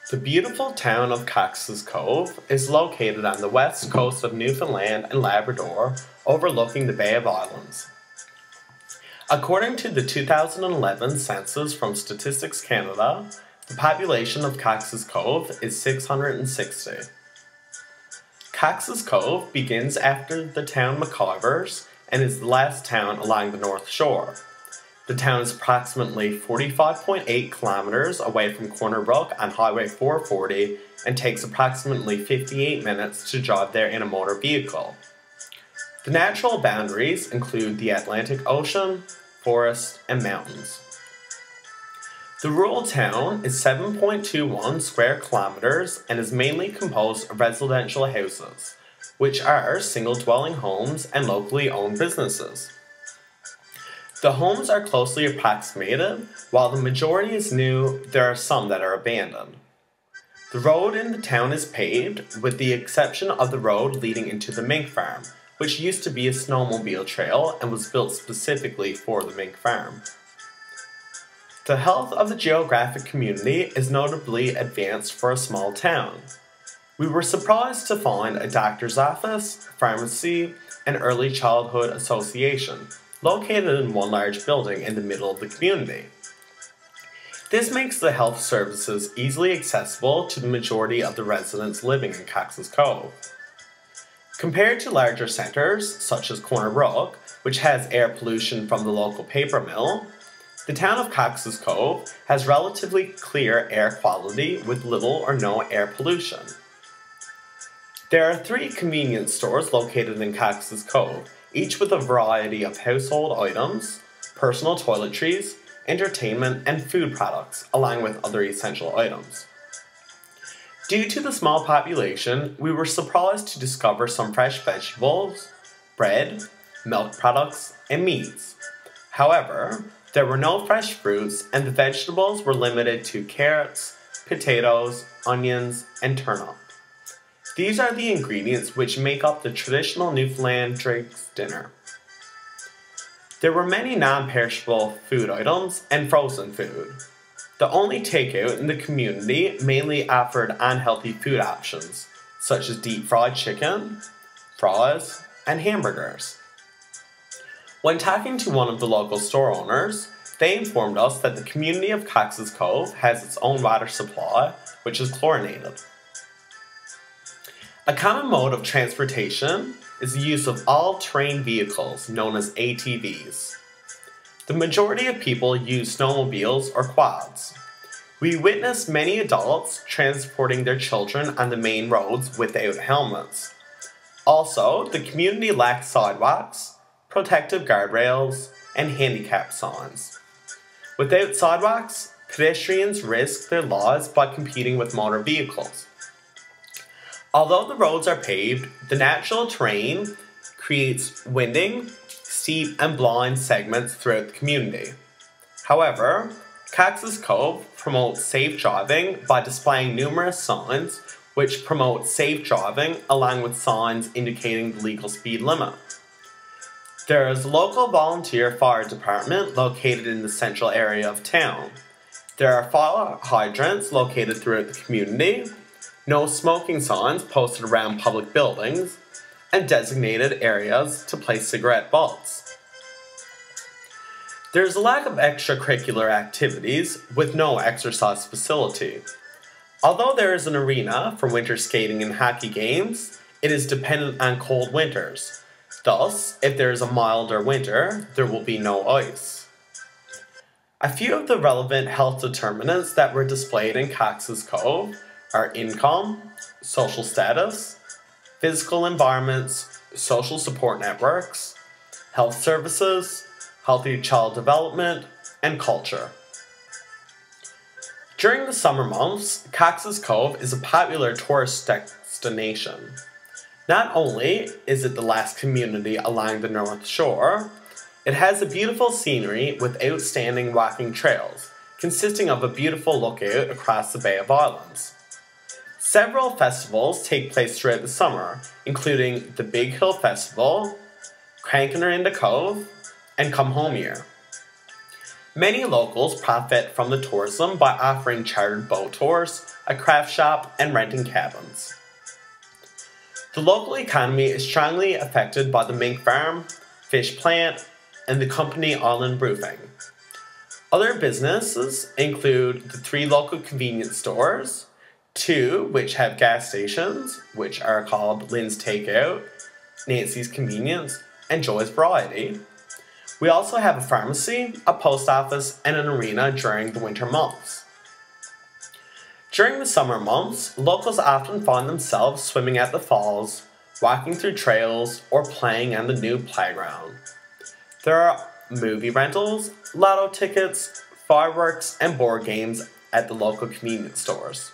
The beautiful town of Cactus Cove is located on the west coast of Newfoundland and Labrador, overlooking the Bay of Islands. According to the 2011 census from Statistics Canada, the population of Cactus Cove is 660. Cactus Cove begins after the town McIvors and is the last town along the North Shore. The town is approximately 45.8 kilometers away from Corner Brook on Highway 440 and takes approximately 58 minutes to drive there in a motor vehicle. The natural boundaries include the Atlantic Ocean, forest, and mountains. The rural town is 7.21 square kilometers and is mainly composed of residential houses, which are single-dwelling homes and locally owned businesses. The homes are closely approximated. While the majority is new, there are some that are abandoned. The road in the town is paved, with the exception of the road leading into the mink farm, which used to be a snowmobile trail and was built specifically for the mink farm. The health of the geographic community is notably advanced for a small town. We were surprised to find a doctor's office, pharmacy, and early childhood association located in one large building in the middle of the community. This makes the health services easily accessible to the majority of the residents living in Cactus Cove. Compared to larger centres, such as Corner Brook, which has air pollution from the local paper mill, the town of Cactus Cove has relatively clear air quality with little or no air pollution. There are 3 convenience stores located in Cactus Cove, each with a variety of household items, personal toiletries, entertainment, and food products, along with other essential items. Due to the small population, we were surprised to discover some fresh vegetables, bread, milk products, and meats. However, there were no fresh fruits, and the vegetables were limited to carrots, potatoes, onions, and turnip. These are the ingredients which make up the traditional Newfoundland drinks dinner. There were many non-perishable food items and frozen food. The only takeout in the community mainly offered unhealthy food options, such as deep-fried chicken, fries, and hamburgers. When talking to one of the local store owners, they informed us that the community of Cactus Cove has its own water supply, which is chlorinated. A common mode of transportation is the use of all-terrain vehicles known as ATVs. The majority of people use snowmobiles or quads. We witnessed many adults transporting their children on the main roads without helmets. Also, the community lacks sidewalks, protective guardrails, and handicap signs. Without sidewalks, pedestrians risk their lives by competing with motor vehicles. Although the roads are paved, the natural terrain creates winding, steep, and blind segments throughout the community. However, Cactus Cove promotes safe driving by displaying numerous signs which promote safe driving along with signs indicating the legal speed limit. There is a local volunteer fire department located in the central area of town. There are fire hydrants located throughout the community, no smoking signs posted around public buildings, and designated areas to place cigarette butts. There is a lack of extracurricular activities with no exercise facility. Although there is an arena for winter skating and hockey games, it is dependent on cold winters. Thus, if there is a milder winter, there will be no ice. A few of the relevant health determinants that were displayed in Cactus Cove are income, social status, physical environments, social support networks, health services, healthy child development, and culture. During the summer months, Cactus Cove is a popular tourist destination. Not only is it the last community along the North Shore, it has a beautiful scenery with outstanding walking trails, consisting of a beautiful lookout across the Bay of Islands. Several festivals take place throughout the summer, including the Big Hill Festival, Crankin' Her into Cove, and Come Home Year. Many locals profit from the tourism by offering chartered boat tours, a craft shop, and renting cabins. The local economy is strongly affected by the mink farm, fish plant, and the company Island Roofing. Other businesses include the 3 local convenience stores, 2 which have gas stations, which are called Lynn's Takeout, Nancy's Convenience, and Joy's Variety. We also have a pharmacy, a post office, and an arena during the winter months. During the summer months, locals often find themselves swimming at the falls, walking through trails, or playing on the new playground. There are movie rentals, lotto tickets, fireworks, and board games at the local convenience stores.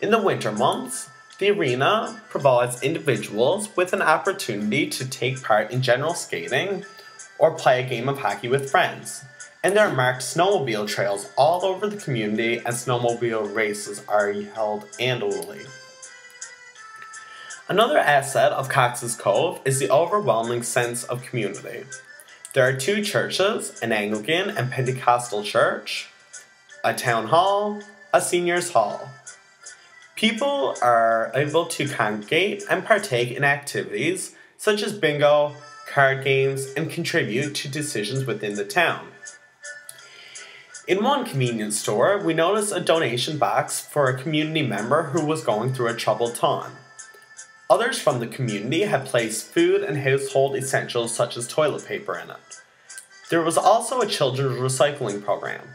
In the winter months, the arena provides individuals with an opportunity to take part in general skating or play a game of hockey with friends, and there are marked snowmobile trails all over the community, and snowmobile races are held annually. Another asset of Cox's Cove is the overwhelming sense of community. There are 2 churches, an Anglican and Pentecostal church, a town hall, a seniors hall. People are able to congregate and partake in activities such as bingo, card games, and contribute to decisions within the town. In one convenience store, we noticed a donation box for a community member who was going through a troubled time. Others from the community have placed food and household essentials such as toilet paper in it. There was also a children's recycling program.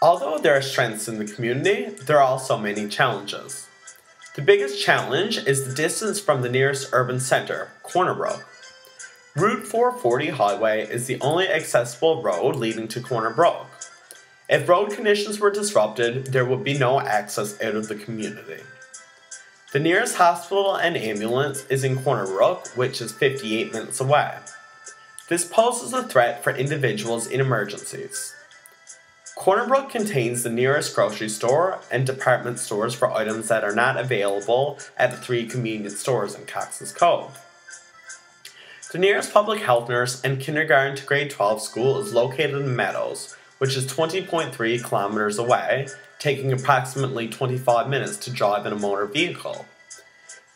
Although there are strengths in the community, there are also many challenges. The biggest challenge is the distance from the nearest urban center, Corner Brook. Route 440 highway is the only accessible road leading to Corner Brook. If road conditions were disrupted, there would be no access out of the community. The nearest hospital and ambulance is in Corner Brook, which is 58 minutes away. This poses a threat for individuals in emergencies. Corner Brook contains the nearest grocery store and department stores for items that are not available at the 3 convenience stores in Cox's Cove. The nearest public health nurse and kindergarten to grade 12 school is located in Meadows, which is 20.3 kilometers away, taking approximately 25 minutes to drive in a motor vehicle.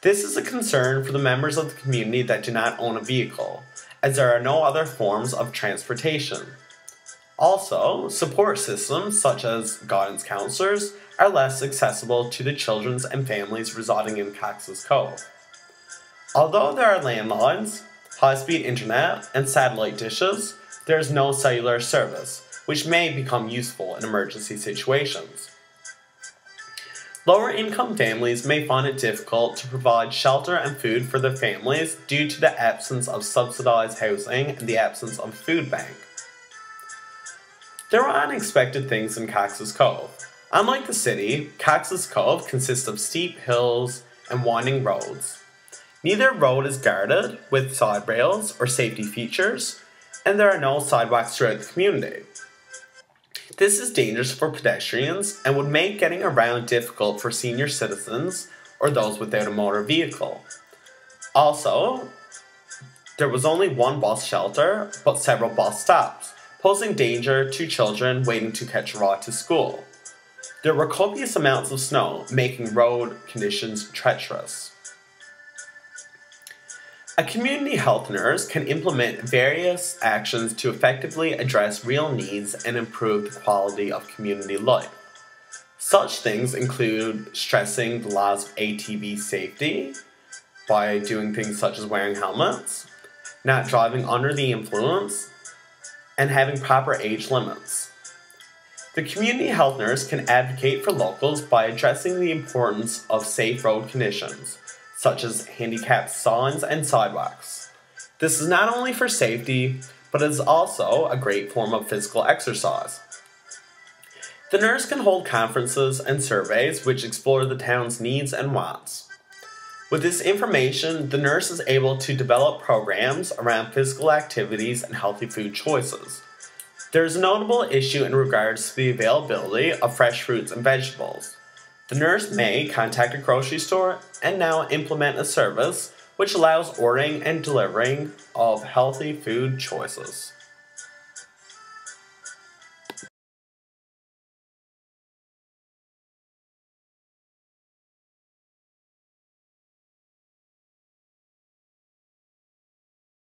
This is a concern for the members of the community that do not own a vehicle, as there are no other forms of transportation. Also, support systems such as guidance counselors are less accessible to the children and families residing in Cox's Cove. Although there are landlines, high-speed internet, and satellite dishes, there is no cellular service, which may become useful in emergency situations. Lower-income families may find it difficult to provide shelter and food for their families due to the absence of subsidized housing and the absence of a food bank. There are unexpected things in Cox's Cove. Unlike the city, Cox's Cove consists of steep hills and winding roads. Neither road is guarded with side rails or safety features, and there are no sidewalks throughout the community. This is dangerous for pedestrians and would make getting around difficult for senior citizens or those without a motor vehicle. Also, there was only one bus shelter, but several bus stops, posing danger to children waiting to catch a ride to school. There were copious amounts of snow, making road conditions treacherous. A community health nurse can implement various actions to effectively address real needs and improve the quality of community life. Such things include stressing the laws of ATV safety by doing things such as wearing helmets, not driving under the influence, and having proper age limits. The community health nurse can advocate for locals by addressing the importance of safe road conditions, such as handicapped signs and sidewalks. This is not only for safety, but it is also a great form of physical exercise. The nurse can hold conferences and surveys which explore the town's needs and wants. With this information, the nurse is able to develop programs around physical activities and healthy food choices. There is a notable issue in regards to the availability of fresh fruits and vegetables. The nurse may contact a grocery store and now implement a service which allows ordering and delivering of healthy food choices.